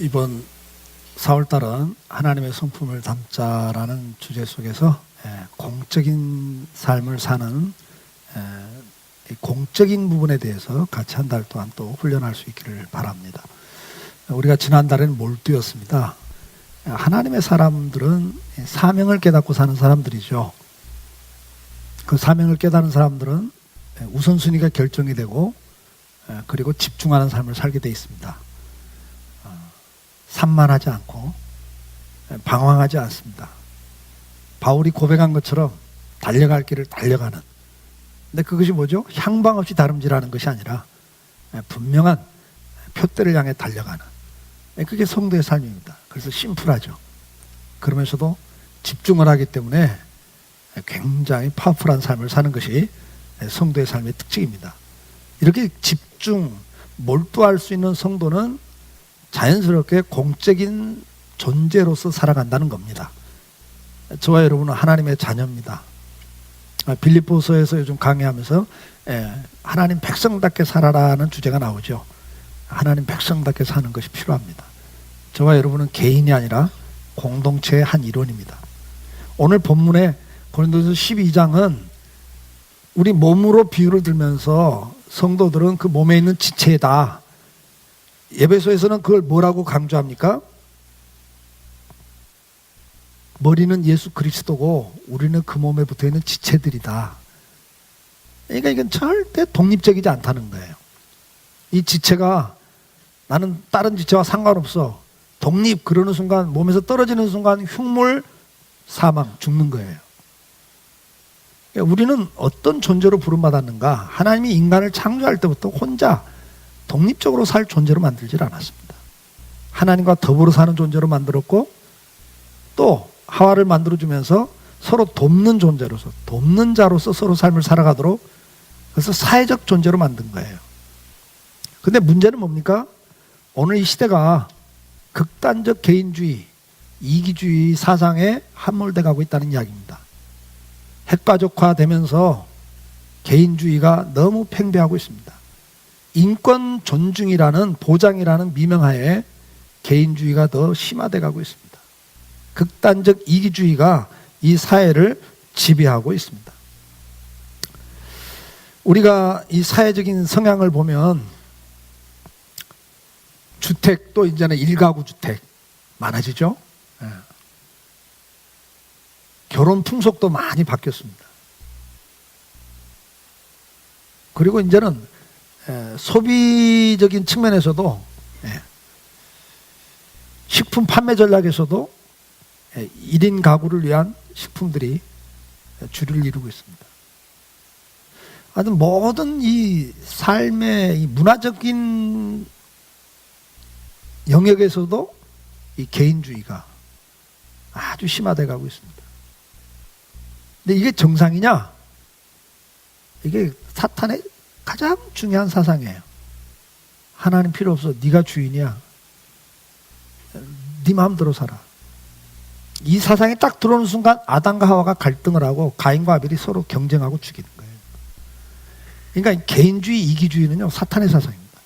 이번 4월달은 하나님의 성품을 담자라는 주제 속에서 공적인 삶을 사는 공적인 부분에 대해서 같이 한 달 동안 또 훈련할 수 있기를 바랍니다. 우리가 지난달에는 몰두였습니다. 하나님의 사람들은 사명을 깨닫고 사는 사람들이죠. 그 사명을 깨닫는 사람들은 우선순위가 결정이 되고 그리고 집중하는 삶을 살게 되어 있습니다. 산만하지 않고 방황하지 않습니다. 바울이 고백한 것처럼 달려갈 길을 달려가는, 근데 그것이 뭐죠? 향방 없이 다름질하는 것이 아니라 분명한 표대를 향해 달려가는, 그게 성도의 삶입니다. 그래서 심플하죠. 그러면서도 집중을 하기 때문에 굉장히 파워풀한 삶을 사는 것이 성도의 삶의 특징입니다. 이렇게 집중, 몰두할 수 있는 성도는 자연스럽게 공적인 존재로서 살아간다는 겁니다. 저와 여러분은 하나님의 자녀입니다. 빌립보서에서 요즘 강의하면서 하나님 백성답게 살아라는 주제가 나오죠. 하나님 백성답게 사는 것이 필요합니다. 저와 여러분은 개인이 아니라 공동체의 한 일원입니다. 오늘 본문의 고린도서 12장은 우리 몸으로 비유를 들면서 성도들은 그 몸에 있는 지체다. 에베소에서는 그걸 뭐라고 강조합니까? 머리는 예수 그리스도고 우리는 그 몸에 붙어있는 지체들이다. 그러니까 이건 절대 독립적이지 않다는 거예요. 이 지체가 나는 다른 지체와 상관없어, 독립, 그러는 순간, 몸에서 떨어지는 순간 흉물, 사망, 죽는 거예요. 그러니까 우리는 어떤 존재로 부름받았는가? 하나님이 인간을 창조할 때부터 혼자 독립적으로 살 존재로 만들질 않았습니다. 하나님과 더불어 사는 존재로 만들었고, 또 하와를 만들어주면서 서로 돕는 존재로서, 돕는 자로서 서로 삶을 살아가도록, 그래서 사회적 존재로 만든 거예요. 근데 문제는 뭡니까? 오늘 이 시대가 극단적 개인주의, 이기주의 사상에 함몰돼 가고 있다는 이야기입니다. 핵가족화되면서 개인주의가 너무 팽배하고 있습니다. 인권 존중이라는 보장이라는 미명하에 개인주의가 더 심화돼 가고 있습니다. 극단적 이기주의가 이 사회를 지배하고 있습니다. 우리가 이 사회적인 성향을 보면 주택도 이제는 일가구 주택 많아지죠. 결혼 풍속도 많이 바뀌었습니다. 그리고 이제는 소비적인 측면에서도, 식품 판매 전략에서도 1인 가구를 위한 식품들이 주를 이루고 있습니다. 하여튼 모든 이 삶의 이 문화적인 영역에서도 이 개인주의가 아주 심화되어 가고 있습니다. 근데 이게 정상이냐? 이게 사탄의 가장 중요한 사상이에요. 하나님 필요 없어, 네가 주인이야, 네 마음대로 살아. 이 사상이 딱 들어오는 순간 아담과 하와가 갈등을 하고 가인과 아벨이 서로 경쟁하고 죽이는 거예요. 그러니까 개인주의, 이기주의는요, 사탄의 사상입니다.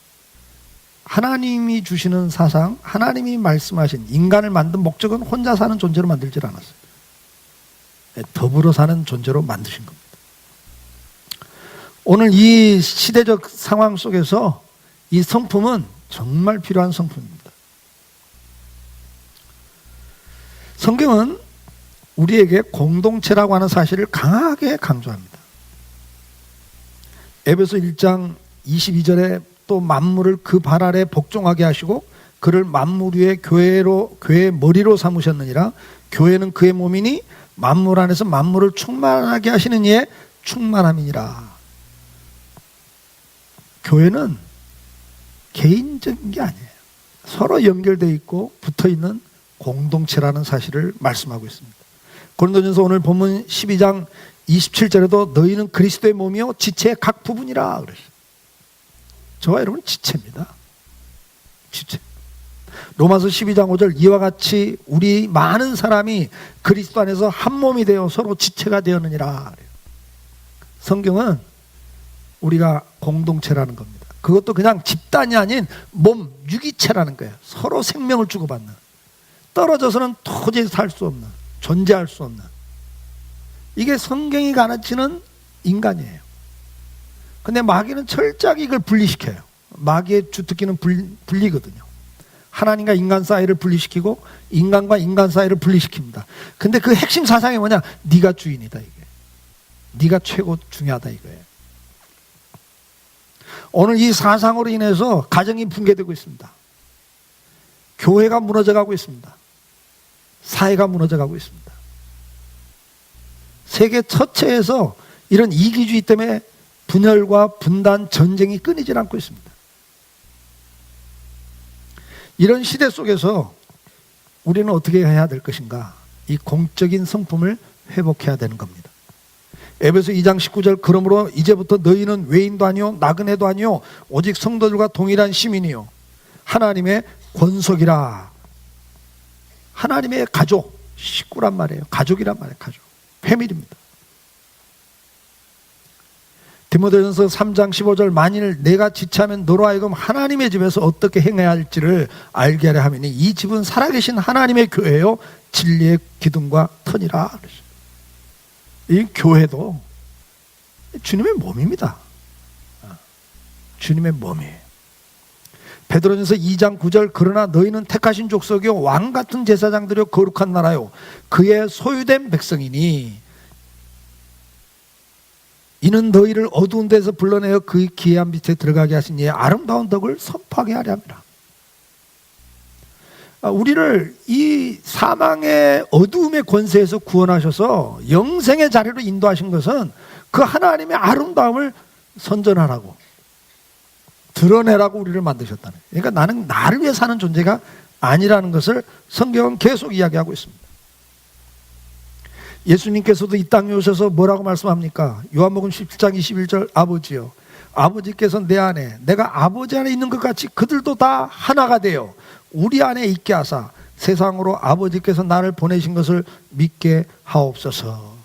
하나님이 주시는 사상, 하나님이 말씀하신 인간을 만든 목적은 혼자 사는 존재로 만들질 않았어요. 더불어 사는 존재로 만드신 겁니다. 오늘 이 시대적 상황 속에서 이 성품은 정말 필요한 성품입니다. 성경은 우리에게 공동체라고 하는 사실을 강하게 강조합니다. 에베소 1장 22절에 또 만물을 그 발 아래 복종하게 하시고 그를 만물 위에 교회의 머리로 삼으셨느니라. 교회는 그의 몸이니 만물 안에서 만물을 충만하게 하시는 이의 충만함이니라. 교회는 개인적인 게 아니에요. 서로 연결되어 있고 붙어있는 공동체라는 사실을 말씀하고 있습니다. 고린도전서 오늘 본문 12장 27절에도 너희는 그리스도의 몸이요 지체의 각 부분이라 그랬어요. 저와 여러분 지체입니다. 지체. 로마서 12장 5절 이와 같이 우리 많은 사람이 그리스도 안에서 한 몸이 되어 서로 지체가 되었느니라. 성경은 우리가 공동체라는 겁니다. 그것도 그냥 집단이 아닌 몸, 유기체라는 거예요. 서로 생명을 주고받는, 떨어져서는 도저히 살 수 없는, 존재할 수 없는, 이게 성경이 가르치는 인간이에요. 근데 마귀는 철저하게 이걸 분리시켜요. 마귀의 주특기는 분리거든요. 하나님과 인간 사이를 분리시키고 인간과 인간 사이를 분리시킵니다. 근데 그 핵심 사상이 뭐냐? 네가 주인이다, 이게. 네가 최고 중요하다, 이거예요. 오늘 이 사상으로 인해서 가정이 붕괴되고 있습니다. 교회가 무너져가고 있습니다. 사회가 무너져가고 있습니다. 세계 전체에서 이런 이기주의 때문에 분열과 분단, 전쟁이 끊이질 않고 있습니다. 이런 시대 속에서 우리는 어떻게 해야 될 것인가? 이 공적인 성품을 회복해야 되는 겁니다. 에베소 2장 19절, 그러므로 이제부터 너희는 외인도 아니요 나그네도 아니요 오직 성도들과 동일한 시민이요 하나님의 권속이라. 하나님의 가족, 식구란 말이에요. 가족이란 말이에요. 가족, 패밀리입니다. 디모데전서 3장 15절, 만일 내가 지체하면 너로 하여금 하나님의 집에서 어떻게 행해야 할지를 알게 하려 함이니 이 집은 살아계신 하나님의 교회요 진리의 기둥과 터니라. 이 교회도 주님의 몸입니다. 주님의 몸이에요. 베드로전서 2장 9절, 그러나 너희는 택하신 족속이요 왕같은 제사장들이요 거룩한 나라요 그의 소유된 백성이니 이는 너희를 어두운 데서 불러내어 그의 기이한 빛에 들어가게 하신 이의 아름다운 덕을 선포하게 하려 함이라. 우리를 이 사망의 어두움의 권세에서 구원하셔서 영생의 자리로 인도하신 것은 그 하나님의 아름다움을 선전하라고, 드러내라고 우리를 만드셨다는 거예요. 그러니까 나는 나를 위해 사는 존재가 아니라는 것을 성경은 계속 이야기하고 있습니다. 예수님께서도 이 땅에 오셔서 뭐라고 말씀합니까? 요한복음 17장 21절, 아버지요 아버지께서 내 안에, 내가 아버지 안에 있는 것 같이 그들도 다 하나가 되어 우리 안에 있게 하사 세상으로 아버지께서 나를 보내신 것을 믿게 하옵소서.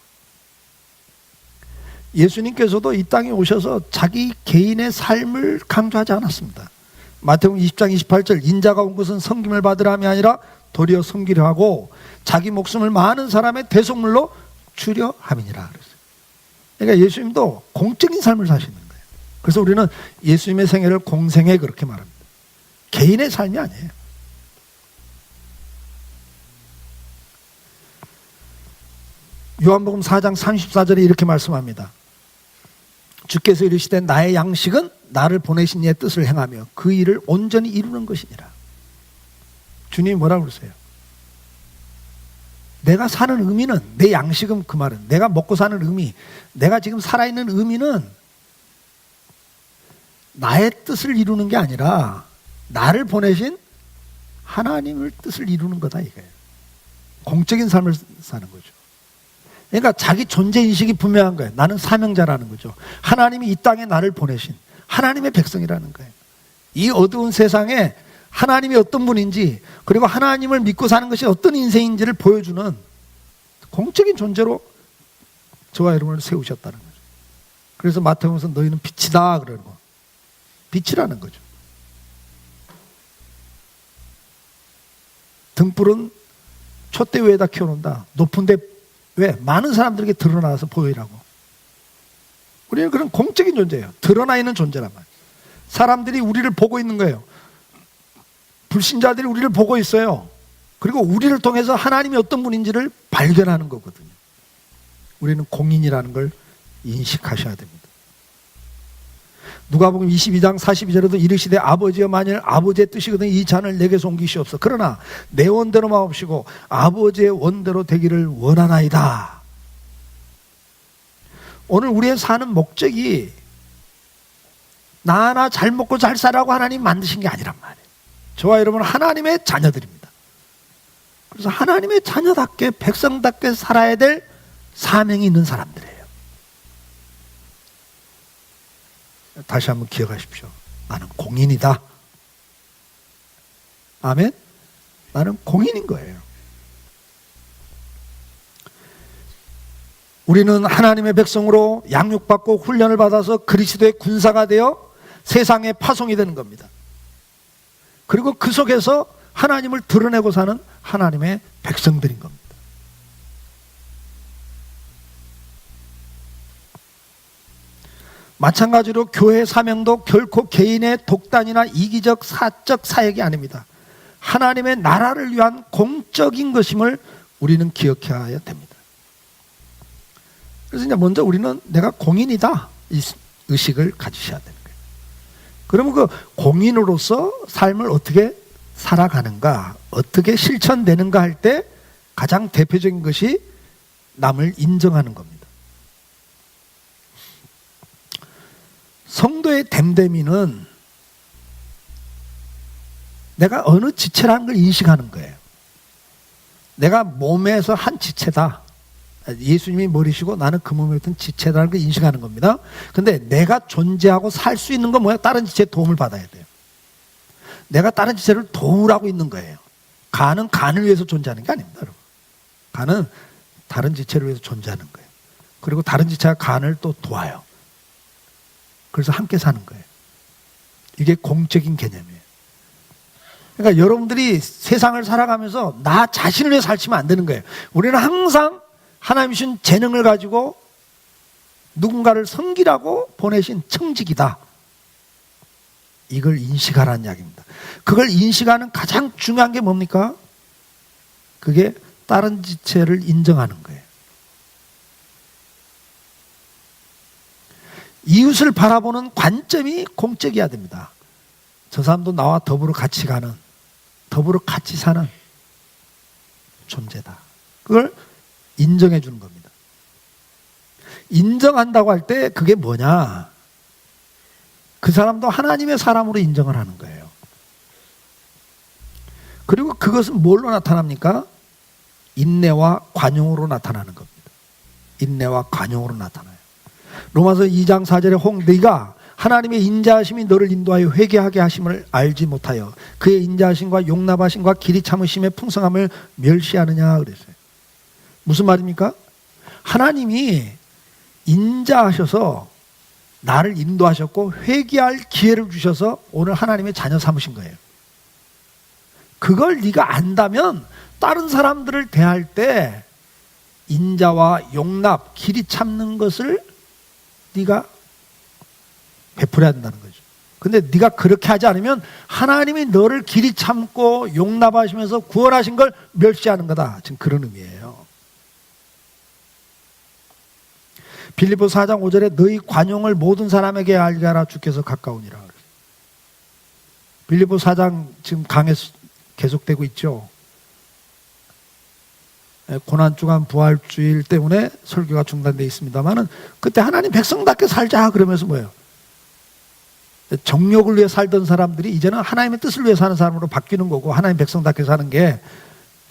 예수님께서도 이 땅에 오셔서 자기 개인의 삶을 강조하지 않았습니다. 마태복음 20장 28절, 인자가 온 것은 섬김을 받으라 함이 아니라 도리어 섬기려 하고 자기 목숨을 많은 사람의 대속물로 주려 함이니라 그랬어요. 그러니까 예수님도 공적인 삶을 사시는 거예요. 그래서 우리는 예수님의 생애를 공생애 그렇게 말합니다. 개인의 삶이 아니에요. 요한복음 4장 34절에 이렇게 말씀합니다. 주께서 이르시되 나의 양식은 나를 보내신 이의 뜻을 행하며 그 일을 온전히 이루는 것이니라. 주님이 뭐라고 그러세요? 내가 사는 의미는, 내 양식은, 그 말은 내가 먹고 사는 의미, 내가 지금 살아있는 의미는 나의 뜻을 이루는 게 아니라 나를 보내신 하나님의 뜻을 이루는 거다, 이거예요. 공적인 삶을 사는 거죠. 그러니까 자기 존재인식이 분명한 거예요. 나는 사명자라는 거죠. 하나님이 이 땅에 나를 보내신 하나님의 백성이라는 거예요. 이 어두운 세상에 하나님이 어떤 분인지, 그리고 하나님을 믿고 사는 것이 어떤 인생인지를 보여주는 공적인 존재로 저와 여러분을 세우셨다는 거죠. 그래서 마태복음에서 너희는 빛이다 그러고, 빛이라는 거죠. 등불은 촛대 위에다 켜놓는다. 높은데 왜? 많은 사람들에게 드러나서 보이라고. 우리는 그런 공적인 존재예요. 드러나 있는 존재란 말이에요. 사람들이 우리를 보고 있는 거예요. 불신자들이 우리를 보고 있어요. 그리고 우리를 통해서 하나님이 어떤 분인지를 발견하는 거거든요. 우리는 공인이라는 걸 인식하셔야 됩니다. 누가복음 22장 42절에도 이르시되 아버지여 만일 아버지의 뜻이거든 이 잔을 내게서 옮기시옵소서. 그러나 내 원대로 마옵시고 아버지의 원대로 되기를 원하나이다. 오늘 우리의 사는 목적이 나 하나 잘 먹고 잘 살라고 하나님 만드신 게 아니란 말이에요. 저와 여러분은 하나님의 자녀들입니다. 그래서 하나님의 자녀답게 백성답게 살아야 될 사명이 있는 사람들이에요. 다시 한번 기억하십시오. 나는 공인이다. 아멘? 나는 공인인 거예요. 우리는 하나님의 백성으로 양육받고 훈련을 받아서 그리스도의 군사가 되어 세상에 파송이 되는 겁니다. 그리고 그 속에서 하나님을 드러내고 사는 하나님의 백성들인 겁니다. 마찬가지로 교회 사명도 결코 개인의 독단이나 이기적 사적 사역이 아닙니다. 하나님의 나라를 위한 공적인 것임을 우리는 기억해야 됩니다. 그래서 이제 먼저 우리는 내가 공인이다, 이 의식을 가지셔야 되는 거예요. 그러면 그 공인으로서 삶을 어떻게 살아가는가, 어떻게 실천되는가 할 때 가장 대표적인 것이 남을 인정하는 겁니다. 성도의 됨됨이는 내가 어느 지체라는 걸 인식하는 거예요. 내가 몸에서 한 지체다. 예수님이 머리시고 나는 그 몸에 있던 지체라는 걸 인식하는 겁니다. 근데 내가 존재하고 살 수 있는 건 뭐야? 다른 지체의 도움을 받아야 돼요. 내가 다른 지체를 도우라고 있는 거예요. 간은 간을 위해서 존재하는 게 아닙니다, 여러분. 간은 다른 지체를 위해서 존재하는 거예요. 그리고 다른 지체가 간을 또 도와요. 그래서 함께 사는 거예요. 이게 공적인 개념이에요. 그러니까 여러분들이 세상을 살아가면서 나 자신을 위해 살치면 안 되는 거예요. 우리는 항상 하나님 주신 재능을 가지고 누군가를 섬기라고 보내신 청직이다. 이걸 인식하라는 이야기입니다. 그걸 인식하는 가장 중요한 게 뭡니까? 그게 다른 지체를 인정하는 거예요. 이웃을 바라보는 관점이 공적이어야 됩니다. 저 사람도 나와 더불어 같이 가는, 더불어 같이 사는 존재다. 그걸 인정해 주는 겁니다. 인정한다고 할 때 그게 뭐냐? 그 사람도 하나님의 사람으로 인정을 하는 거예요. 그리고 그것은 뭘로 나타납니까? 인내와 관용으로 나타나는 겁니다. 인내와 관용으로 나타나요. 로마서 2장 4절에 네가 하나님의 인자하심이 너를 인도하여 회개하게 하심을 알지 못하여 그의 인자하심과 용납하심과 길이 참으심의 풍성함을 멸시하느냐 그랬어요. 무슨 말입니까? 하나님이 인자하셔서 나를 인도하셨고 회개할 기회를 주셔서 오늘 하나님의 자녀 삼으신 거예요. 그걸 네가 안다면 다른 사람들을 대할 때 인자와 용납, 길이 참는 것을 네가 베풀어야 된다는 거죠. 근데 네가 그렇게 하지 않으면 하나님이 너를 길이 참고 용납하시면서 구원하신 걸 멸시하는 거다. 지금 그런 의미예요. 빌립보서 4장 5절에 너희 관용을 모든 사람에게 알게 하라 주께서 가까우니라. 빌립보서 4장 지금 강해서 계속되고 있죠. 고난주간 부활주일 때문에 설교가 중단되어 있습니다만은 그때 하나님 백성답게 살자 그러면서 뭐예요? 정욕을 위해 살던 사람들이 이제는 하나님의 뜻을 위해 사는 사람으로 바뀌는 거고 하나님 백성답게 사는 게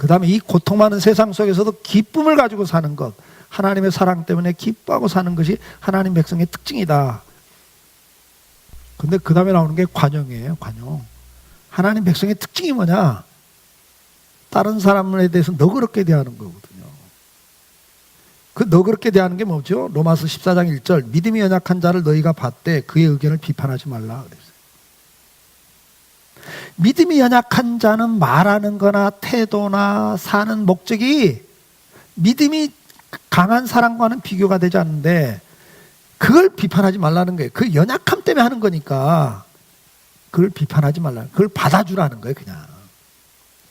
그 다음에 이 고통 많은 세상 속에서도 기쁨을 가지고 사는 것, 하나님의 사랑 때문에 기뻐하고 사는 것이 하나님 백성의 특징이다. 근데 그 다음에 나오는 게 관용이에요. 관용. 하나님 백성의 특징이 뭐냐? 다른 사람에 대해서 너그럽게 대하는 거거든요. 그 너그럽게 대하는 게 뭐죠? 로마서 14장 1절 믿음이 연약한 자를 너희가 봤되 그의 의견을 비판하지 말라 그랬어요. 믿음이 연약한 자는 말하는 거나 태도나 사는 목적이 믿음이 강한 사람과는 비교가 되지 않는데 그걸 비판하지 말라는 거예요. 그 연약함 때문에 하는 거니까 그걸 비판하지 말라. 그걸 받아주라는 거예요. 그냥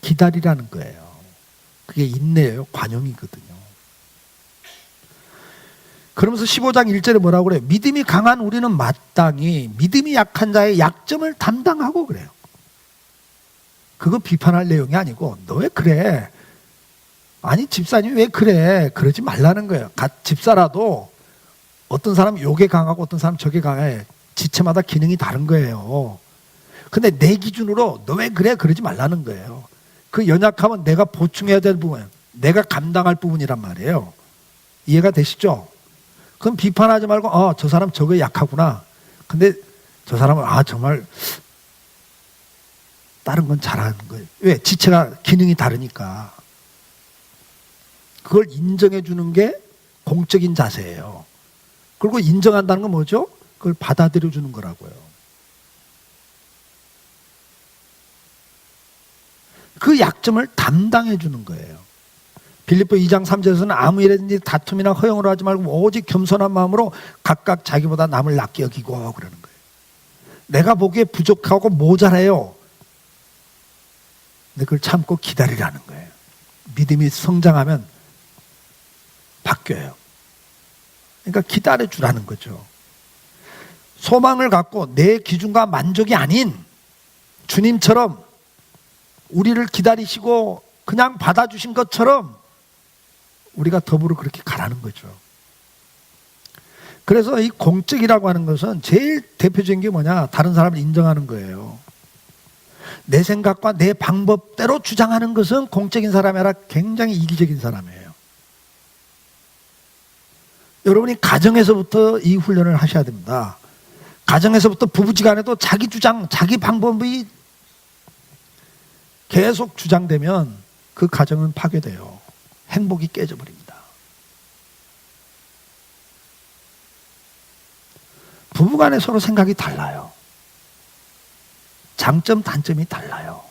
기다리라는 거예요. 그게 인내예요. 관용이거든요. 그러면서 15장 1절에 뭐라고 그래요? 믿음이 강한 우리는 마땅히 믿음이 약한 자의 약점을 담당하고 그래요. 그거 비판할 내용이 아니고 너 왜 그래? 아니 집사님이 왜 그래? 그러지 말라는 거예요. 집사라도 어떤 사람은 요게 강하고 어떤 사람은 저게 강해. 지체마다 기능이 다른 거예요. 근데 내 기준으로 너 왜 그래? 그러지 말라는 거예요. 그 연약함은 내가 보충해야 될 부분, 내가 감당할 부분이란 말이에요. 이해가 되시죠? 그럼 비판하지 말고 저 사람 저거 약하구나. 근데 저 사람은 정말 다른 건 잘하는 거예요. 왜? 지체가 기능이 다르니까. 그걸 인정해 주는 게 공적인 자세예요. 그리고 인정한다는 건 뭐죠? 그걸 받아들여 주는 거라고요. 그 약점을 담당해 주는 거예요. 빌립보 2장 3절에서는 아무 일에든지 다툼이나 허용으로 하지 말고 오직 겸손한 마음으로 각각 자기보다 남을 낫게 여기고 그러는 거예요. 내가 보기에 부족하고 모자라요. 근데 그걸 참고 기다리라는 거예요. 믿음이 성장하면 바뀌어요. 그러니까 기다려주라는 거죠. 소망을 갖고 내 기준과 만족이 아닌 주님처럼 우리를 기다리시고 그냥 받아주신 것처럼 우리가 더불어 그렇게 가라는 거죠. 그래서 이 공적이라고 하는 것은 제일 대표적인 게 뭐냐? 다른 사람을 인정하는 거예요. 내 생각과 내 방법대로 주장하는 것은 공적인 사람이 아니라 굉장히 이기적인 사람이에요. 여러분이 가정에서부터 이 훈련을 하셔야 됩니다. 가정에서부터 부부지간에도 자기 주장, 자기 방법이 계속 주장되면 그 가정은 파괴돼요. 행복이 깨져버립니다. 부부간에 서로 생각이 달라요. 장점, 단점이 달라요.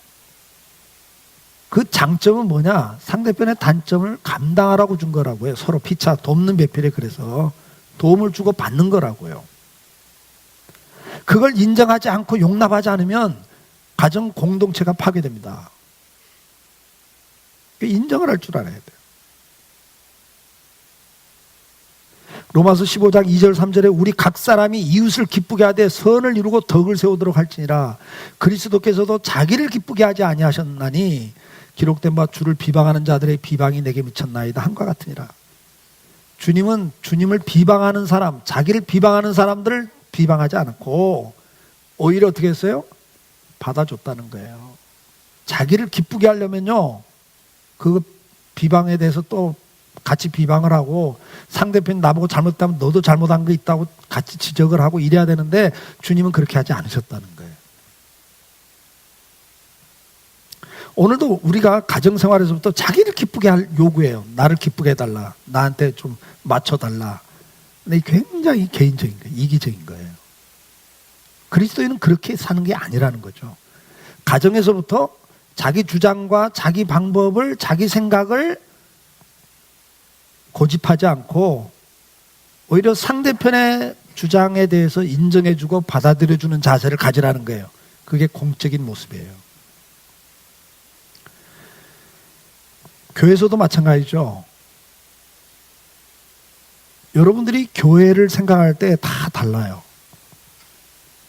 그 장점은 뭐냐? 상대편의 단점을 감당하라고 준 거라고요. 서로 피차 돕는 배필에 그래서 도움을 주고 받는 거라고요. 그걸 인정하지 않고 용납하지 않으면 가정 공동체가 파괴됩니다. 인정을 할 줄 알아야 돼요. 로마서 15장 2절 3절에 우리 각 사람이 이웃을 기쁘게 하되 선을 이루고 덕을 세우도록 할지니라. 그리스도께서도 자기를 기쁘게 하지 아니하셨나니 기록된 바 주를 비방하는 자들의 비방이 내게 미쳤나이다 한과 같으니라. 주님은 주님을 비방하는 사람, 자기를 비방하는 사람들을 비방하지 않고 오히려 어떻게 했어요? 받아줬다는 거예요. 자기를 기쁘게 하려면요, 그 비방에 대해서 또 같이 비방을 하고 상대편이 나보고 잘못하면 너도 잘못한 거 있다고 같이 지적을 하고 이래야 되는데 주님은 그렇게 하지 않으셨다는 거예요. 오늘도 우리가 가정생활에서부터 자기를 기쁘게 할 요구해요. 나를 기쁘게 해달라. 나한테 좀 맞춰달라. 근데 굉장히 개인적인 거예요. 이기적인 거예요. 그리스도인은 그렇게 사는 게 아니라는 거죠. 가정에서부터 자기 주장과 자기 방법을, 자기 생각을 고집하지 않고 오히려 상대편의 주장에 대해서 인정해주고 받아들여주는 자세를 가지라는 거예요. 그게 공적인 모습이에요. 교회에서도 마찬가지죠. 여러분들이 교회를 생각할 때 다 달라요.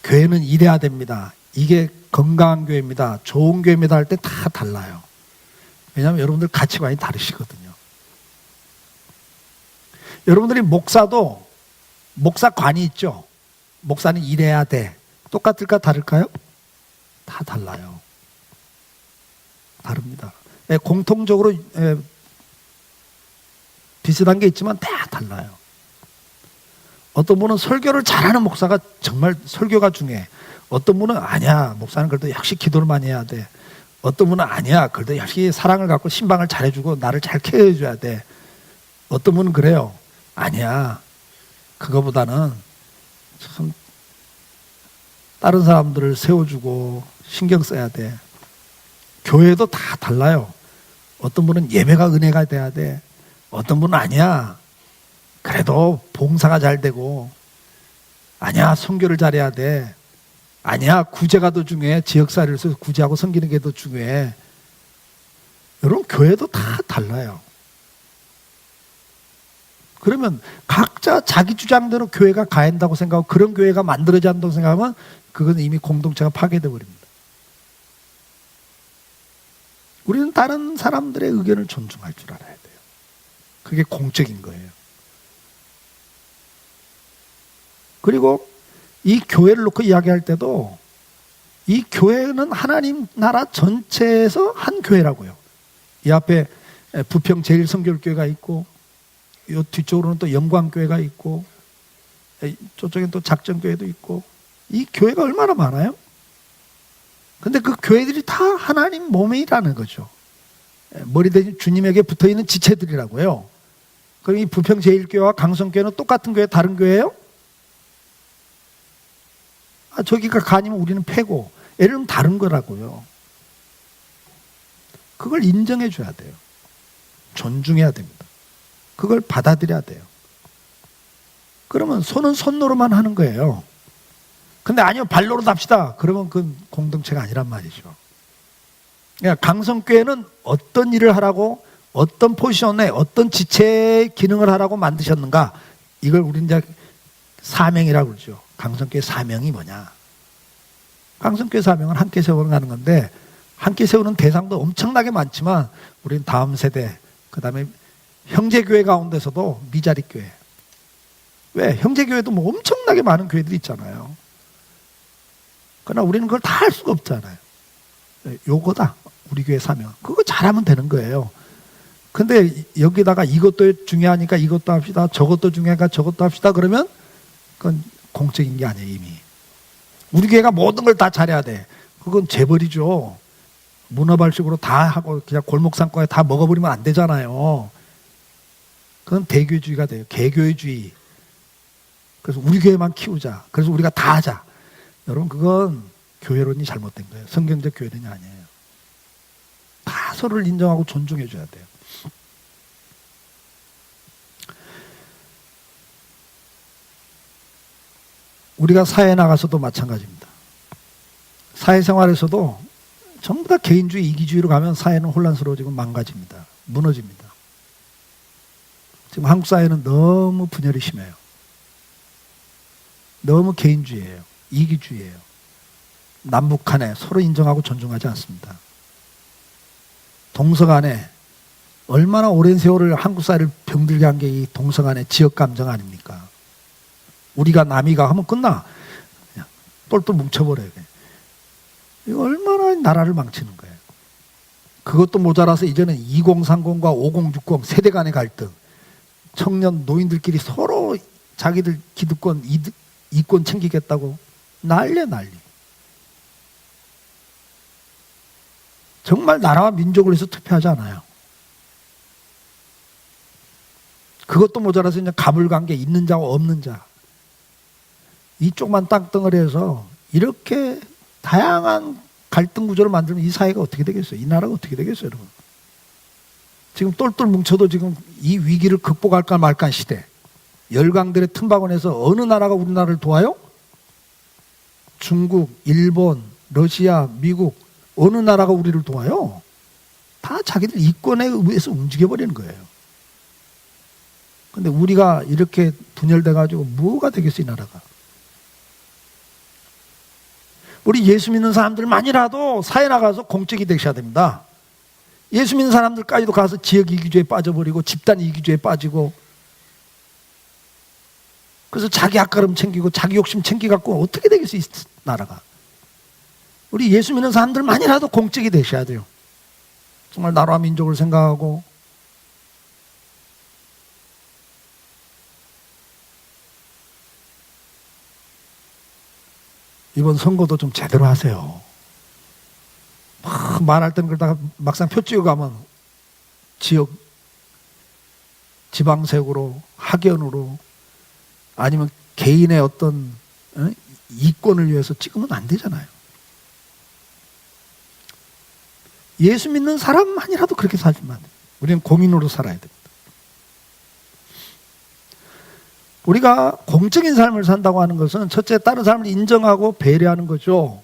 교회는 이래야 됩니다. 이게 건강한 교회입니다. 좋은 교회입니다 할 때 다 달라요. 왜냐하면 여러분들 가치관이 다르시거든요. 여러분들이 목사도 목사관이 있죠. 목사는 이래야 돼. 똑같을까 다를까요? 다 달라요. 다릅니다. 공통적으로 비슷한 게 있지만 다 달라요. 어떤 분은 설교를 잘하는 목사가 정말 설교가 중요해. 어떤 분은 아니야, 목사는 그래도 역시 기도를 많이 해야 돼. 어떤 분은 아니야, 그래도 역시 사랑을 갖고 신방을 잘해주고 나를 잘 케어해줘야 돼. 어떤 분은 그래요. 아니야, 그거보다는 참 다른 사람들을 세워주고 신경 써야 돼. 교회도 다 달라요. 어떤 분은 예배가 은혜가 돼야 돼. 어떤 분은 아니야, 그래도 봉사가 잘 되고, 아니야, 선교를 잘해야 돼. 아니야, 구제가 더 중요해. 지역사회를 써서 구제하고 섬기는 게 더 중요해. 여러분, 교회도 다 달라요. 그러면 각자 자기 주장대로 교회가 가야 한다고 생각하고 그런 교회가 만들어져야 한다고 생각하면 그건 이미 공동체가 파괴되어 버립니다. 우리는 다른 사람들의 의견을 존중할 줄 알아야 돼요. 그게 공적인 거예요. 그리고 이 교회를 놓고 이야기할 때도 이 교회는 하나님 나라 전체에서 한 교회라고요. 이 앞에 부평 제일성결교회가 있고, 이 뒤쪽으로는 또 영광교회가 있고, 저쪽엔 또 작정교회도 있고, 이 교회가 얼마나 많아요? 근데 그 교회들이 다 하나님 몸이라는 거죠. 머리 대신 주님에게 붙어있는 지체들이라고요. 그럼 이 부평 제일교회와 강성교회는 똑같은 교회, 다른 교회예요? 저기가 간이면 우리는 폐고, 예를 들면 다른 거라고요. 그걸 인정해 줘야 돼요. 존중해야 됩니다. 그걸 받아들여야 돼요. 그러면 손은 손으로만 하는 거예요. 근데 아니요, 발로로 합시다. 그러면 그건 공동체가 아니란 말이죠. 그러니까 강성교회는 어떤 일을 하라고, 어떤 포지션에 어떤 지체의 기능을 하라고 만드셨는가, 이걸 우리 이제 사명이라고 그러죠. 강성교회 사명이 뭐냐. 강성교회 사명은 함께 세워가는 건데, 함께 세우는 대상도 엄청나게 많지만 우리는 다음 세대, 그 다음에 형제교회 가운데서도 미자리 교회. 왜? 형제교회도 뭐 엄청나게 많은 교회들이 있잖아요. 그러나 우리는 그걸 다 할 수가 없잖아요. 요거다, 우리 교회 사명. 그거 잘하면 되는 거예요. 근데 여기다가 이것도 중요하니까 이것도 합시다, 저것도 중요하니까 저것도 합시다, 그러면 그건 공적인 게 아니에요. 이미 우리 교회가 모든 걸 다 잘해야 돼, 그건 재벌이죠. 문어발식으로 다 하고 그냥 골목상권에 다 먹어버리면 안 되잖아요. 그건 대교주의가 돼요. 개교회주의. 그래서 우리 교회만 키우자, 그래서 우리가 다 하자. 여러분, 그건 교회론이 잘못된 거예요. 성경적 교회론이 아니에요. 다 서로를 인정하고 존중해 줘야 돼요. 우리가 사회에 나가서도 마찬가지입니다. 사회생활에서도 전부 다 개인주의, 이기주의로 가면 사회는 혼란스러워지고 망가집니다. 무너집니다. 지금 한국 사회는 너무 분열이 심해요. 너무 개인주의예요. 이기주의예요. 남북 간에 서로 인정하고 존중하지 않습니다. 동서 간에 얼마나 오랜 세월을 한국 사회를 병들게 한 게 이 동서 간의 지역 감정 아닙니까? 우리가 남이가 하면 끝나. 그냥 똘똘 뭉쳐버려요. 이거 얼마나 나라를 망치는 거예요. 그것도 모자라서 이제는 2030과 5060 세대 간의 갈등, 청년 노인들끼리 서로 자기들 기득권, 이권 챙기겠다고 난리야, 난리. 정말 나라와 민족을 위해서 투표하지 않아요. 그것도 모자라서 이제 가불관계, 있는 자와 없는 자, 이쪽만 땅덩어리에서 이렇게 다양한 갈등 구조를 만들면 이 사회가 어떻게 되겠어요? 이 나라가 어떻게 되겠어요, 여러분? 지금 똘똘 뭉쳐도 지금 이 위기를 극복할까 말까 시대, 열강들의 틈바구니에서 어느 나라가 우리나라를 도와요? 중국, 일본, 러시아, 미국, 어느 나라가 우리를 도와요? 다 자기들 이권에 의해서 움직여버리는 거예요. 근데 우리가 이렇게 분열돼가지고 뭐가 되겠어요, 이 나라가? 우리 예수 믿는 사람들만이라도 사회 나가서 공적이 되셔야 됩니다. 예수 믿는 사람들까지도 가서 지역 이기주의에 빠져버리고 집단 이기주의에 빠지고, 그래서 자기 앞가름 챙기고 자기 욕심 챙기갖고 어떻게 되겠어요, 이 나라가? 우리 예수 믿는 사람들만이라도 공적이 되셔야 돼요. 정말 나라와 민족을 생각하고, 이번 선거도 좀 제대로 하세요. 막 말할 때는 그러다가 막상 표 찍어 가면 지역, 지방색으로, 학연으로, 아니면 개인의 어떤 이권을 위해서 찍으면 안 되잖아요. 예수 믿는 사람만이라도 그렇게 살면 안 돼요. 우리는 공인으로 살아야 됩니다. 우리가 공적인 삶을 산다고 하는 것은 첫째, 다른 사람을 인정하고 배려하는 거죠.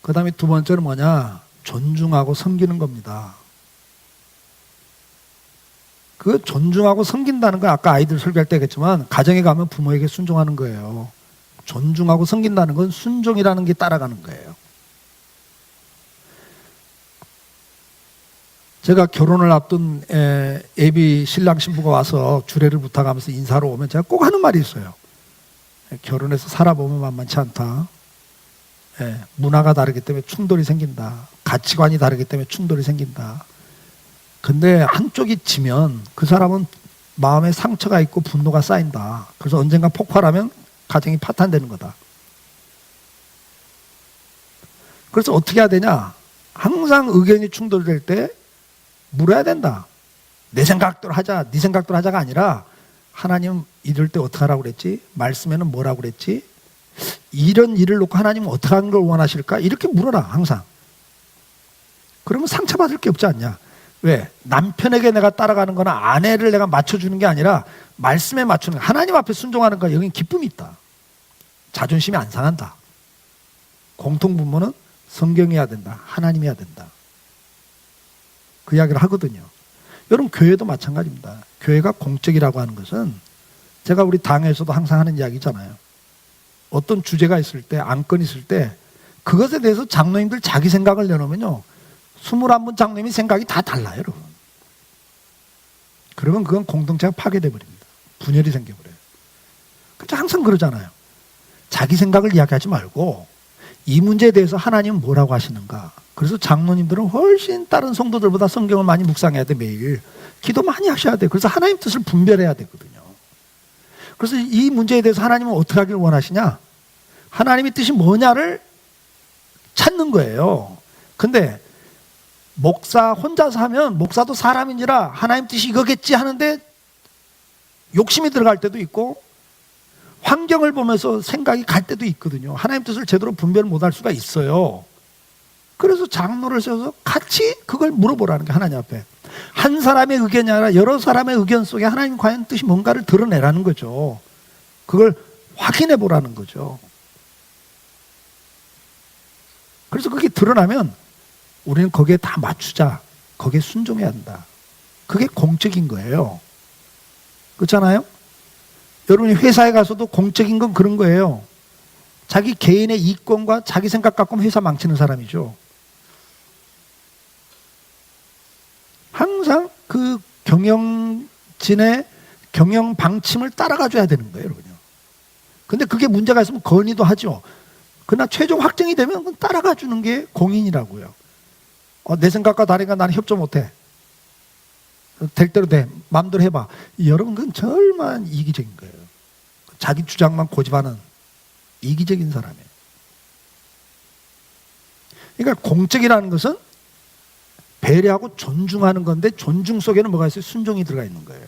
그 다음에 두 번째는 뭐냐? 존중하고 섬기는 겁니다. 그 존중하고 섬긴다는 건 아까 아이들 설교할 때 했지만, 가정에 가면 부모에게 순종하는 거예요. 존중하고 섬긴다는 건 순종이라는 게 따라가는 거예요. 제가 결혼을 앞둔 애비 신랑 신부가 와서 주례를 부탁하면서 인사로 오면 제가 꼭 하는 말이 있어요. 결혼해서 살아보면 만만치 않다. 문화가 다르기 때문에 충돌이 생긴다. 가치관이 다르기 때문에 충돌이 생긴다. 근데 한쪽이 지면 그 사람은 마음에 상처가 있고 분노가 쌓인다. 그래서 언젠가 폭발하면 가정이 파탄되는 거다. 그래서 어떻게 해야 되냐? 항상 의견이 충돌될 때 물어야 된다. 내 생각대로 하자, 네 생각대로 하자가 아니라, 하나님 이럴 때 어떻게 하라고 그랬지? 말씀에는 뭐라고 그랬지? 이런 일을 놓고 하나님은 어떻게 하는 걸 원하실까? 이렇게 물어라, 항상. 그러면 상처받을 게 없지 않냐? 왜? 남편에게 내가 따라가는 거나 아내를 내가 맞춰주는 게 아니라 말씀에 맞추는 거야. 하나님 앞에 순종하는 거야. 여긴 기쁨이 있다. 자존심이 안 상한다. 공통분모는 성경이어야 된다. 하나님이어야 된다. 그 이야기를 하거든요. 여러분, 교회도 마찬가지입니다. 교회가 공적이라고 하는 것은 제가 우리 당에서도 항상 하는 이야기잖아요. 어떤 주제가 있을 때, 안건이 있을 때 그것에 대해서 장로님들 자기 생각을 내놓으면요, 21분 장로님이 생각이 다 달라요, 여러분. 그러면 그건 공동체가 파괴돼 버립니다. 분열이 생겨버려요. 그래서 항상 그러잖아요. 자기 생각을 이야기하지 말고 이 문제에 대해서 하나님은 뭐라고 하시는가. 그래서 장로님들은 훨씬 다른 성도들보다 성경을 많이 묵상해야 돼. 매일 기도 많이 하셔야 돼. 그래서 하나님 뜻을 분별해야 되거든요. 그래서 이 문제에 대해서 하나님은 어떻게 하길 원하시냐, 하나님의 뜻이 뭐냐를 찾는 거예요. 근데 목사 혼자서 하면, 목사도 사람인지라 하나님 뜻이 이거겠지 하는데 욕심이 들어갈 때도 있고 환경을 보면서 생각이 갈 때도 있거든요. 하나님 뜻을 제대로 분별 못할 수가 있어요. 그래서 장로를 세워서 같이 그걸 물어보라는 게, 하나님 앞에 한 사람의 의견이 아니라 여러 사람의 의견 속에 하나님 과연 뜻이 뭔가를 드러내라는 거죠. 그걸 확인해 보라는 거죠. 그래서 그게 드러나면 우리는 거기에 다 맞추자, 거기에 순종해야 한다. 그게 공적인 거예요. 그렇잖아요? 여러분이 회사에 가서도 공적인 건 그런 거예요. 자기 개인의 이권과 자기 생각 갖고 회사 망치는 사람이죠. 항상 그 경영진의 경영 방침을 따라가줘야 되는 거예요, 여러분요. 근데 그게 문제가 있으면 건의도 하죠. 그러나 최종 확정이 되면 그건 따라가 주는 게 공인이라고요. 내 생각과 다르니까 나는 협조 못해. 될 대로 돼. 마음대로 해봐. 여러분, 그건 절만 이기적인 거예요. 자기 주장만 고집하는 이기적인 사람이에요. 그러니까 공적이라는 것은 배려하고 존중하는 건데, 존중 속에는 뭐가 있어요? 순종이 들어가 있는 거예요.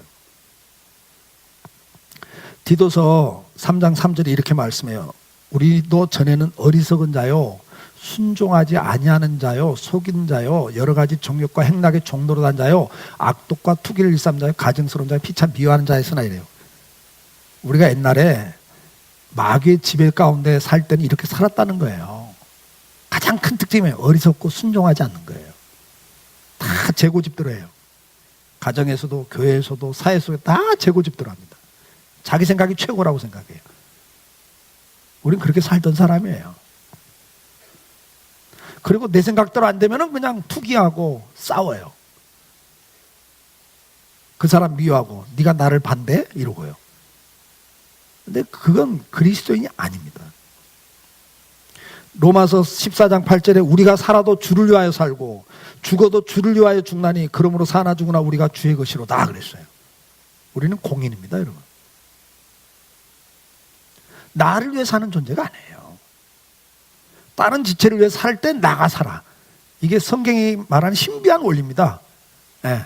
디도서 3장 3절에 이렇게 말씀해요. 우리도 전에는 어리석은 자요, 순종하지 아니하는 자요, 속인 자요, 여러 가지 정욕과 행락의 종로로 단 자요, 악독과 투기를 일삼는 자요, 가증스러운 자요, 피차 미워하는 자였으나 이래요. 우리가 옛날에 마귀의 지배 가운데 살 때는 이렇게 살았다는 거예요. 가장 큰 특징이 어리석고 순종하지 않는 거예요. 다 재고집대로 해요. 가정에서도 교회에서도 사회 속에 다 재고집대로 합니다. 자기 생각이 최고라고 생각해요. 우린 그렇게 살던 사람이에요. 그리고 내 생각대로 안 되면 그냥 투기하고 싸워요. 그 사람 미워하고 네가 나를 반대? 이러고요. 근데 그건 그리스도인이 아닙니다. 로마서 14장 8절에 우리가 살아도 주를 위하여 살고 죽어도 주를 위하여 죽나니 그러므로 사나 죽으나 우리가 주의 것이로다 그랬어요. 우리는 공인입니다, 여러분. 나를 위해 사는 존재가 아니에요. 다른 지체를 위해 살 때 나가 살아. 이게 성경이 말하는 신비한 원리입니다. 네.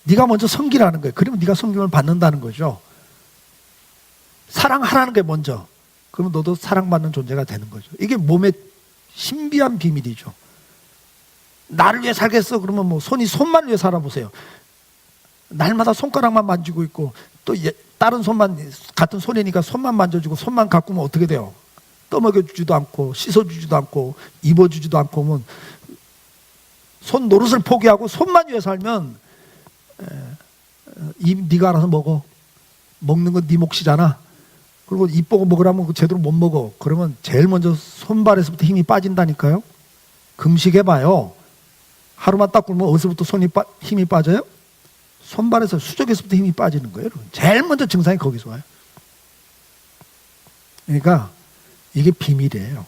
네가 먼저 섬기라는 거예요. 그러면 네가 섬김을 받는다는 거죠. 사랑하라는 게 먼저. 그러면 너도 사랑받는 존재가 되는 거죠. 이게 몸의 신비한 비밀이죠. 나를 위해 살겠어? 그러면 뭐 손만 위해 살아보세요. 날마다 손가락만 만지고 있고 또 다른 손만, 같은 손이니까 손만 만져주고 손만 가꾸면 어떻게 돼요? 떠먹여주지도 않고 씻어주지도 않고 입어주지도 않고 하면 손 노릇을 포기하고 손만 위해 살면 입 네가 알아서 먹어. 먹는 건 네 몫이잖아. 그리고 입 보고 먹으라면 제대로 못 먹어. 그러면 제일 먼저 손발에서부터 힘이 빠진다니까요. 금식해봐요. 하루만 딱 굶으면 어디서부터 힘이 빠져요? 손발에서 수족에서부터 힘이 빠지는 거예요. 제일 먼저 증상이 거기서 와요. 그러니까 이게 비밀이에요.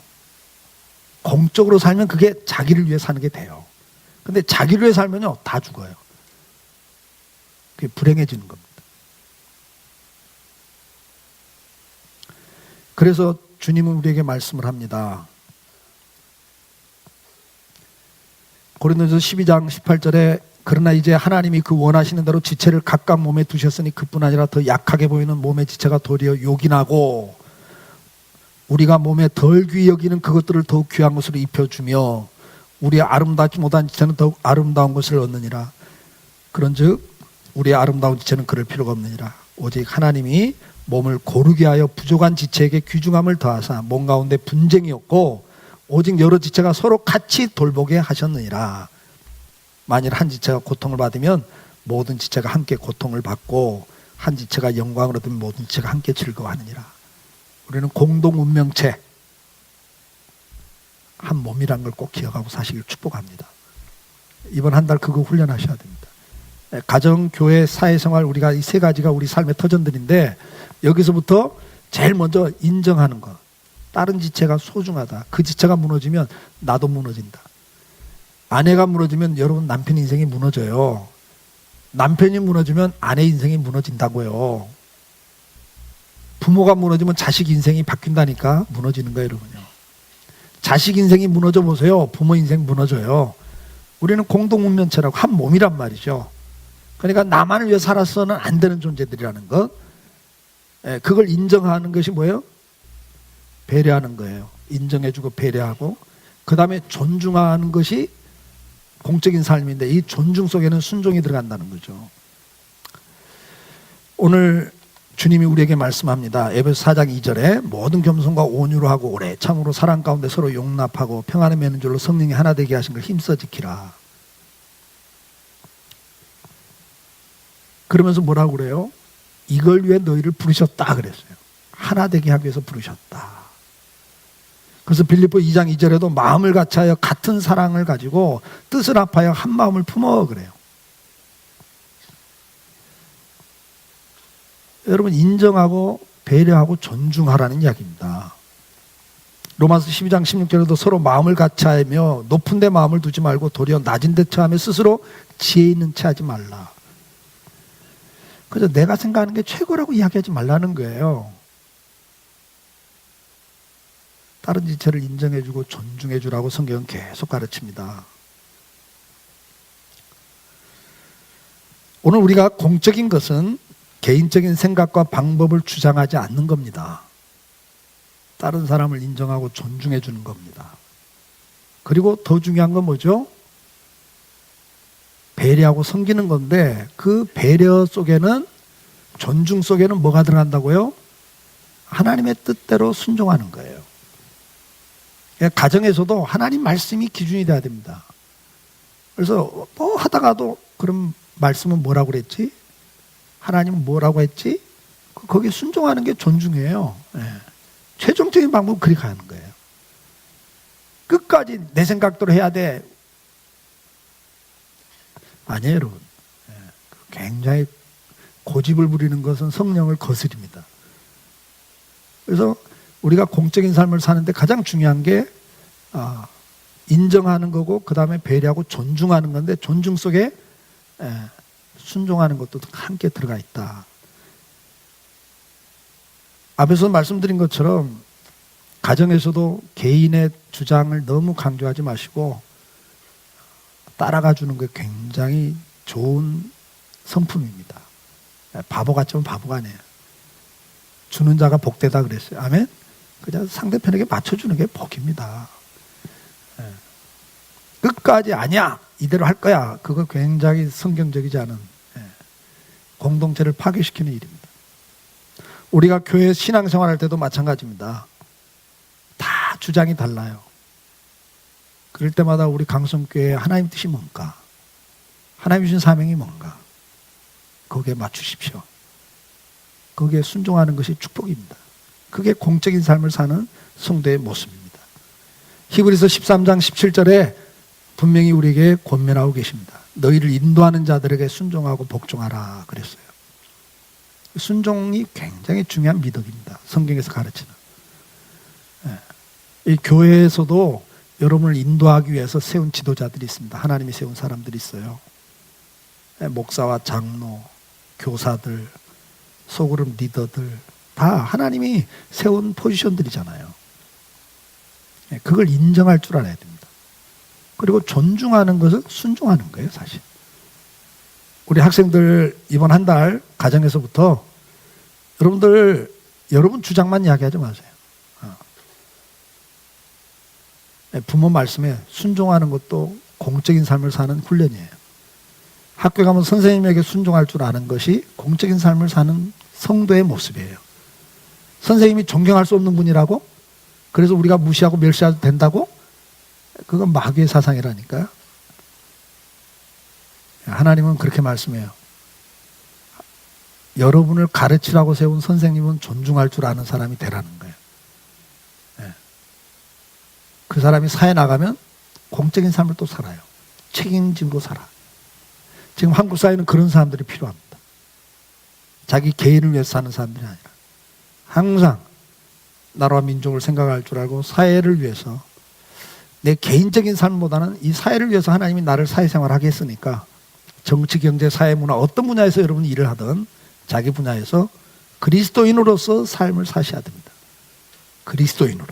공적으로 살면 그게 자기를 위해 사는 게 돼요. 근데 자기를 위해 살면요 다 죽어요. 그게 불행해지는 겁니다. 그래서 주님은 우리에게 말씀을 합니다. 고린도전서 12장 18절에 그러나 이제 하나님이 그 원하시는 대로 지체를 각각 몸에 두셨으니 그뿐 아니라 더 약하게 보이는 몸의 지체가 도리어 요긴하고 우리가 몸에 덜 귀히 여기는 그것들을 더욱 귀한 것으로 입혀주며 우리의 아름답지 못한 지체는 더욱 아름다운 것을 얻느니라. 그런즉 우리의 아름다운 지체는 그럴 필요가 없느니라. 오직 하나님이 몸을 고르게 하여 부족한 지체에게 귀중함을 더하사 몸 가운데 분쟁이 없고 오직 여러 지체가 서로 같이 돌보게 하셨느니라. 만일 한 지체가 고통을 받으면 모든 지체가 함께 고통을 받고 한 지체가 영광을 얻으면 모든 지체가 함께 즐거워하느니라. 우리는 공동 운명체, 한 몸이란 걸 꼭 기억하고 사시길 축복합니다. 이번 한 달 그거 훈련하셔야 됩니다. 가정, 교회, 사회생활, 우리가 이 세 가지가 우리 삶의 터전들인데 여기서부터 제일 먼저 인정하는 것. 다른 지체가 소중하다. 그 지체가 무너지면 나도 무너진다. 아내가 무너지면 여러분 남편 인생이 무너져요. 남편이 무너지면 아내 인생이 무너진다고요. 부모가 무너지면 자식 인생이 바뀐다니까 무너지는 거예요, 여러분요. 자식 인생이 무너져 보세요. 부모 인생 무너져요. 우리는 공동운명체라고 한 몸이란 말이죠. 그러니까 나만을 위해 살아서는 안 되는 존재들이라는 것. 그걸 인정하는 것이 뭐예요? 배려하는 거예요. 인정해주고 배려하고 그 다음에 존중하는 것이 공적인 삶인데 이 존중 속에는 순종이 들어간다는 거죠. 오늘 주님이 우리에게 말씀합니다. 에베소 4장 2절에 모든 겸손과 온유로 하고 오래 참으로 사랑 가운데 서로 용납하고 평안에 매는 줄로 성령이 하나 되게 하신 걸 힘써 지키라. 그러면서 뭐라고 그래요? 이걸 위해 너희를 부르셨다 그랬어요. 하나 되게 하기 위해서 부르셨다. 그래서 빌립보 2장 2절에도 마음을 같이하여 같은 사랑을 가지고 뜻을 합하여 한 마음을 품어 그래요. 여러분 인정하고 배려하고 존중하라는 이야기입니다. 로마서 12장 16절에도 서로 마음을 같이하며 높은 데 마음을 두지 말고 도리어 낮은 데 처하며 스스로 지혜 있는 채 하지 말라. 그래서 내가 생각하는 게 최고라고 이야기하지 말라는 거예요. 다른 지체를 인정해주고 존중해주라고 성경은 계속 가르칩니다. 오늘 우리가 공적인 것은 개인적인 생각과 방법을 주장하지 않는 겁니다. 다른 사람을 인정하고 존중해 주는 겁니다. 그리고 더 중요한 건 뭐죠? 배려하고 섬기는 건데 그 배려 속에는 존중 속에는 뭐가 들어간다고요? 하나님의 뜻대로 순종하는 거예요. 가정에서도 하나님 말씀이 기준이 돼야 됩니다. 그래서 뭐 하다가도 그럼 말씀은 뭐라고 그랬지? 하나님은 뭐라고 했지? 거기에 순종하는 게 존중이에요. 최종적인 방법은 그렇게 가는 거예요. 끝까지 내 생각대로 해야 돼. 아니에요, 여러분. 굉장히 고집을 부리는 것은 성령을 거스립니다. 그래서 우리가 공적인 삶을 사는데 가장 중요한 게 인정하는 거고 그 다음에 배려하고 존중하는 건데 존중 속에 순종하는 것도 함께 들어가 있다. 앞에서 말씀드린 것처럼 가정에서도 개인의 주장을 너무 강조하지 마시고 따라가 주는 게 굉장히 좋은 성품입니다. 바보같지만 바보가 아니에요. 주는 자가 복되다 그랬어요. 아멘? 그냥 상대편에게 맞춰주는 게 복입니다. 끝까지 아니야 이대로 할 거야. 그거 굉장히 성경적이지 않은 공동체를 파괴시키는 일입니다. 우리가 교회 신앙생활할 때도 마찬가지입니다. 다 주장이 달라요. 그럴 때마다 우리 강성교회 하나님 뜻이 뭔가, 하나님 주신 사명이 뭔가 거기에 맞추십시오. 거기에 순종하는 것이 축복입니다. 그게 공적인 삶을 사는 성도의 모습입니다. 히브리서 13장 17절에 분명히 우리에게 권면하고 계십니다. 너희를 인도하는 자들에게 순종하고 복종하라 그랬어요. 순종이 굉장히 중요한 미덕입니다. 성경에서 가르치는. 이 교회에서도 여러분을 인도하기 위해서 세운 지도자들이 있습니다. 하나님이 세운 사람들이 있어요. 목사와 장로, 교사들, 소그룹 리더들 다 하나님이 세운 포지션들이잖아요. 그걸 인정할 줄 알아야 됩니다. 그리고 존중하는 것은 순종하는 거예요, 사실. 우리 학생들 이번 한 달 가정에서부터 여러분 주장만 이야기하지 마세요. 부모 말씀에 순종하는 것도 공적인 삶을 사는 훈련이에요. 학교에 가면 선생님에게 순종할 줄 아는 것이 공적인 삶을 사는 성도의 모습이에요. 선생님이 존경할 수 없는 분이라고? 그래서 우리가 무시하고 멸시해도 된다고? 그건 마귀의 사상이라니까요. 하나님은 그렇게 말씀해요. 여러분을 가르치라고 세운 선생님은 존중할 줄 아는 사람이 되라는 거예요. 그 사람이 사회 나가면 공적인 삶을 또 살아요. 책임지고 살아. 지금 한국 사회는 그런 사람들이 필요합니다. 자기 개인을 위해서 사는 사람들이 아니라 항상 나라와 민족을 생각할 줄 알고 사회를 위해서, 내 개인적인 삶보다는 이 사회를 위해서 하나님이 나를 사회생활하게 했으니까 정치, 경제, 사회, 문화 어떤 분야에서 여러분이 일을 하든 자기 분야에서 그리스도인으로서 삶을 사셔야 됩니다. 그리스도인으로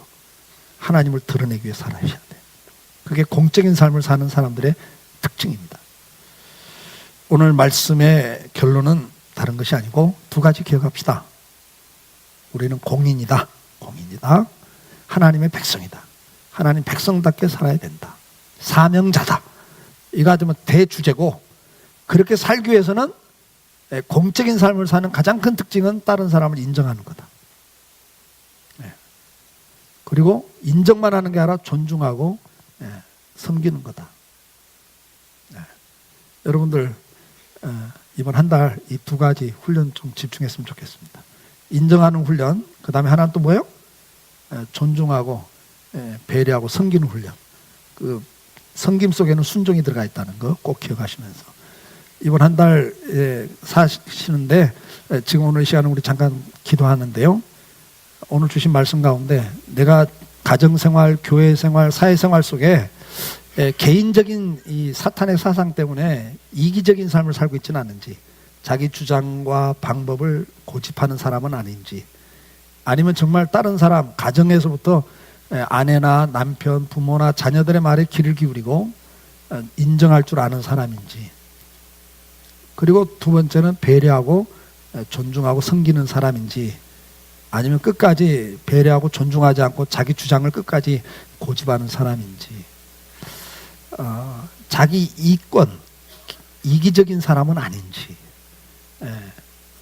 하나님을 드러내기 위해 살아야 돼요. 그게 공적인 삶을 사는 사람들의 특징입니다. 오늘 말씀의 결론은 다른 것이 아니고 두 가지 기억합시다. 우리는 공인이다. 공인이다. 하나님의 백성이다. 하나님 백성답게 살아야 된다. 사명자다. 이거 아주 대주제고, 그렇게 살기 위해서는 공적인 삶을 사는 가장 큰 특징은 다른 사람을 인정하는 거다. 그리고 인정만 하는 게 아니라 존중하고 섬기는 거다. 여러분들 이번 한 달 이 두 가지 훈련 좀 집중했으면 좋겠습니다. 인정하는 훈련, 그 다음에 하나는 또 뭐예요? 존중하고 배려하고 섬기는 훈련. 그 섬김 속에는 순종이 들어가 있다는 거 꼭 기억하시면서 이번 한 달 사시는데, 지금 오늘 이 시간은 우리 잠깐 기도하는데요. 오늘 주신 말씀 가운데 내가 가정생활, 교회생활, 사회생활 속에 개인적인 이 사탄의 사상 때문에 이기적인 삶을 살고 있지는 않은지, 자기 주장과 방법을 고집하는 사람은 아닌지, 아니면 정말 다른 사람, 가정에서부터 아내나 남편, 부모나 자녀들의 말에 귀를 기울이고 인정할 줄 아는 사람인지, 그리고 두 번째는 배려하고 존중하고 섬기는 사람인지, 아니면 끝까지 배려하고 존중하지 않고 자기 주장을 끝까지 고집하는 사람인지, 자기 이권, 이기적인 사람은 아닌지,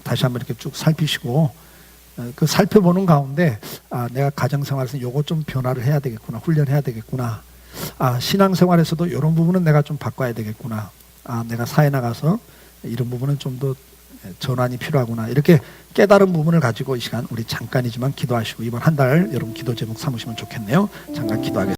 다시 한번 이렇게 쭉 살피시고, 그 살펴보는 가운데 내가 가정생활에서 요거 좀 변화를 해야 되겠구나, 훈련해야 되겠구나, 신앙생활에서도 이런 부분은 내가 좀 바꿔야 되겠구나, 내가 사회 나가서 이런 부분은 좀 더 전환이 필요하구나, 이렇게 깨달은 부분을 가지고 이 시간 우리 잠깐이지만 기도하시고 이번 한 달 여러분 기도 제목 삼으시면 좋겠네요. 잠깐 기도하겠습니다.